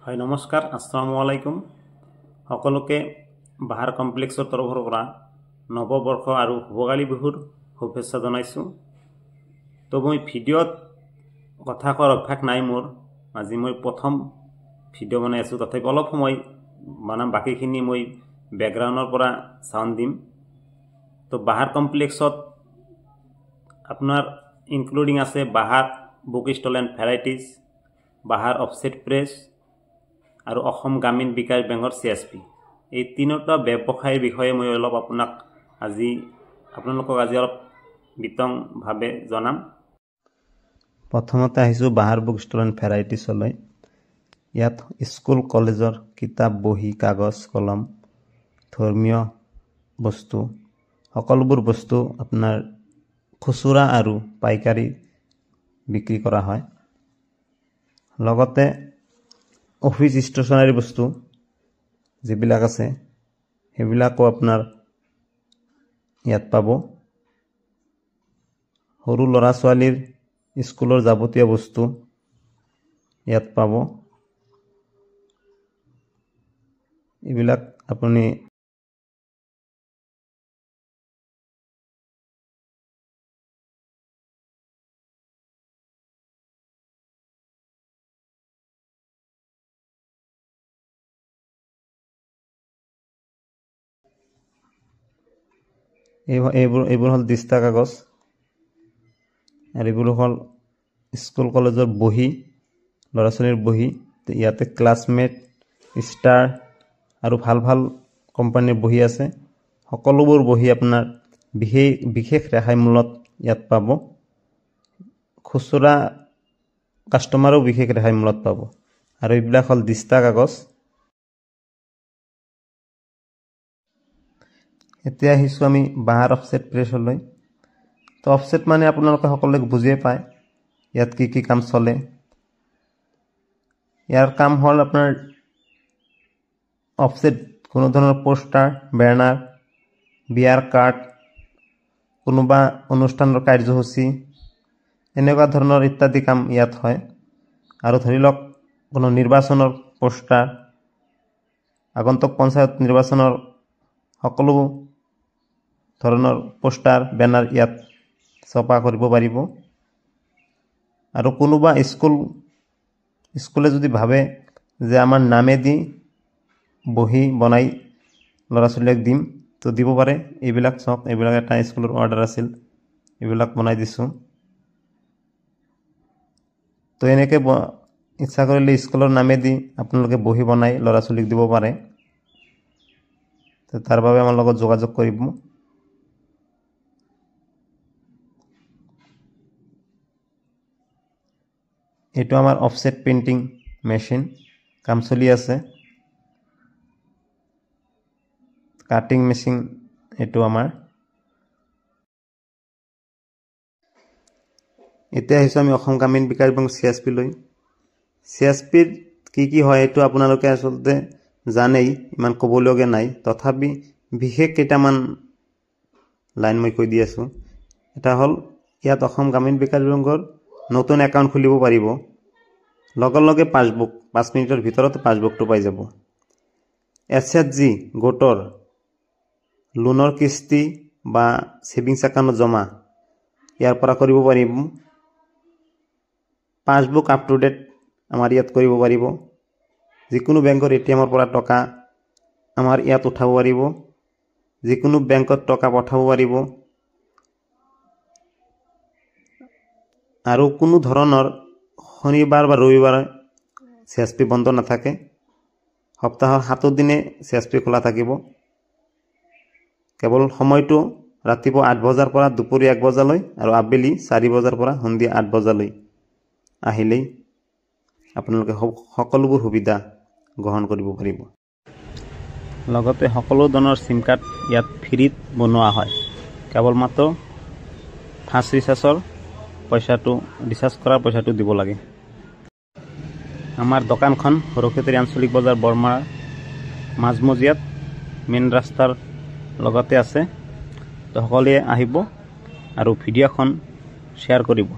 হয় নমস্কাৰ, আসসালামু আলাইকুম। সকলোকে বাহাৰ কমপ্লেক্সৰ তৰফৰ পৰা নৱবৰ্ষ আৰু ভোগালী বিহুৰ শুভেচ্ছা জনাইছোঁ। তো মই ভিডিঅ'ত কথা কোৱাৰ অভ্যাস নাই মোৰ, আজি মই প্ৰথম ভিডিঅ' বনাই আছোঁ। তথাপি অলপ সময় বনাম, বাকীখিনি মই বেকগ্ৰাউণ্ডৰ পৰা চাউণ্ড দিম। তো বাহাৰ কমপ্লেক্সত আপোনাৰ ইনক্লুডিং আছে Bahar book stall and varieties, Bahar offset press আৰু অসম গ্ৰামীণ বিকাশ বেংকৰ CSP। এই তিনিটা ব্যৱসায়ৰ বিষয়ে মই অলপ আপোনালোকক আজি অলপ বিতংভাৱে জনাম। প্ৰথমতে আহিছোঁ বাহাৰ বুক ষ্টল এণ্ড ভেৰাইটিজলৈ। ইয়াত স্কুল কলেজৰ কিতাপ, বহী, কাগজ, কলম, ধৰ্মীয় বস্তু, সকলোবোৰ বস্তু আপোনাৰ খুচুৰা আৰু পাইকাৰী বিক্ৰী কৰা হয়। লগতে অফিচ ষ্টেচনাৰী বস্তু যিবিলাক আছে সেইবিলাকো আপোনাৰ ইয়াত পাব। সৰু ল'ৰা ছোৱালীৰ স্কুলৰ যাৱতীয় বস্তু ইয়াত পাব। এইবিলাক আপুনি এইবোৰ হ'ল দিস্তা কাগজ, আৰু এইবোৰ হ'ল স্কুল কলেজৰ বহী, ল'ৰা ছোৱালীৰ বহী। ইয়াতে ক্লাছমেট, ষ্টাৰ আৰু ভাল ভাল কোম্পানীৰ বহী আছে। সকলোবোৰ বহী আপোনাৰ বিশেষ ৰেহাই মূল্যত ইয়াত পাব। খুচুৰা কাষ্টমাৰো বিশেষ ৰেহাই মূল্যত পাব। আৰু এইবিলাক হ'ল দিস্তা কাগজ। এতিয়া আহিছোঁ আমি বাহাৰ অফছেট প্ৰেছলৈ। তো অফছেট মানে আপোনালোকে সকলোৱে বুজিয়ে পায় ইয়াত কি কি কাম চলে। ইয়াৰ কাম হ'ল আপোনাৰ অফছেট, কোনো ধৰণৰ পোষ্টাৰ, বেনাৰ, বিয়াৰ কাৰ্ড, কোনোবা অনুষ্ঠানৰ কাৰ্যসূচী, এনেকুৱা ধৰণৰ ইত্যাদি কাম ইয়াত হয়। আৰু ধৰি লওক কোনো নিৰ্বাচনৰ পোষ্টাৰ, আগন্তুক পঞ্চায়ত নিৰ্বাচনৰ সকলো ধৰণৰ পোষ্টাৰ, বেনাৰ ইয়াত ছপা কৰিব পাৰিব। আৰু কোনোবা স্কুলে যদি ভাবে যে আমাৰ নামেদি বহি বনাই ল'ৰা ছোৱালীক দিম, তো দিব পাৰে। এইবিলাক চাওক, এইবিলাক এটা স্কুলৰ অৰ্ডাৰ আছিল, এইবিলাক বনাই দিছোঁ। তো এনেকৈ ইচ্ছা কৰিলে স্কুলৰ নামেদি আপোনালোকে বহি বনাই ল'ৰা ছোৱালীক দিব পাৰে। তো তাৰ বাবে আমাৰ লগত যোগাযোগ কৰিব। এইটো আমাৰ অফছেট প্ৰিণ্টিং মেচিন, কাম চলি আছে। কাটিং মেচিন এইটো আমাৰ। এতিয়া আহিছোঁ আমি অসম গ্ৰামীণ বিকাশ বেংক CSP লৈ। CSPৰ কি হয় এইটো আপোনালোকে আচলতে জানেই, ইমান ক'বলগীয়া নাই। তথাপি বিশেষ কেইটামান লাইন মই কৈ দি আছোঁ। এটা হ'ল ইয়াত অসম গ্ৰামীণ বিকাশ বেংকৰ নতুন একাউণ্ট খুলিব পাৰিব। লগে লগে পাছবুক, 5 মিনিটৰ ভিতৰত পাছবুকটো পাই যাব। SHG গোটৰ লোনৰ কিস্তি বা ছেভিংছ একাউণ্টত জমা ইয়াৰ পৰা কৰিব পাৰিব। পাছবুক আপ টু ডেট আমাৰ ইয়াত কৰিব পাৰিব। যিকোনো বেংকৰ ATMৰ পৰা টকা আমাৰ ইয়াত উঠাব পাৰিব। যিকোনো বেংকত টকা পঠাব পাৰিব। আৰু কোনো ধৰণৰ শনিবাৰ বা ৰবিবাৰ CSP বন্ধ নাথাকে। সপ্তাহৰ 7 দিনে CSP খোলা থাকিব। কেৱল সময়টো ৰাতিপুৱা 8 বজাৰ পৰা দুপৰীয়া 1 বজালৈ, আৰু আবেলি 4 বজাৰ পৰা সন্ধিয়া 8 বজালৈ আহিলেই আপোনালোকে সকলোবোৰ সুবিধা গ্ৰহণ কৰিব পাৰিব। লগতে সকলো ধৰণৰ চিম কাৰ্ড ইয়াত ফ্ৰীত বনোৱা হয়। কেৱল মাত্ৰ ফাৰ্ষ্ট ৰিচাৰ্জ কৰাৰ পইচাটো দিব লাগে। আমাৰ দোকানখন সৰুক্ষেত্ৰী আঞ্চলিক বজাৰ বৰমাৰ মাজমজিয়াত মেইন ৰাস্তাৰ লগতে আছে। তো সকলোৱে আহিব আৰু ভিডিঅ'খন শ্বেয়াৰ কৰিব।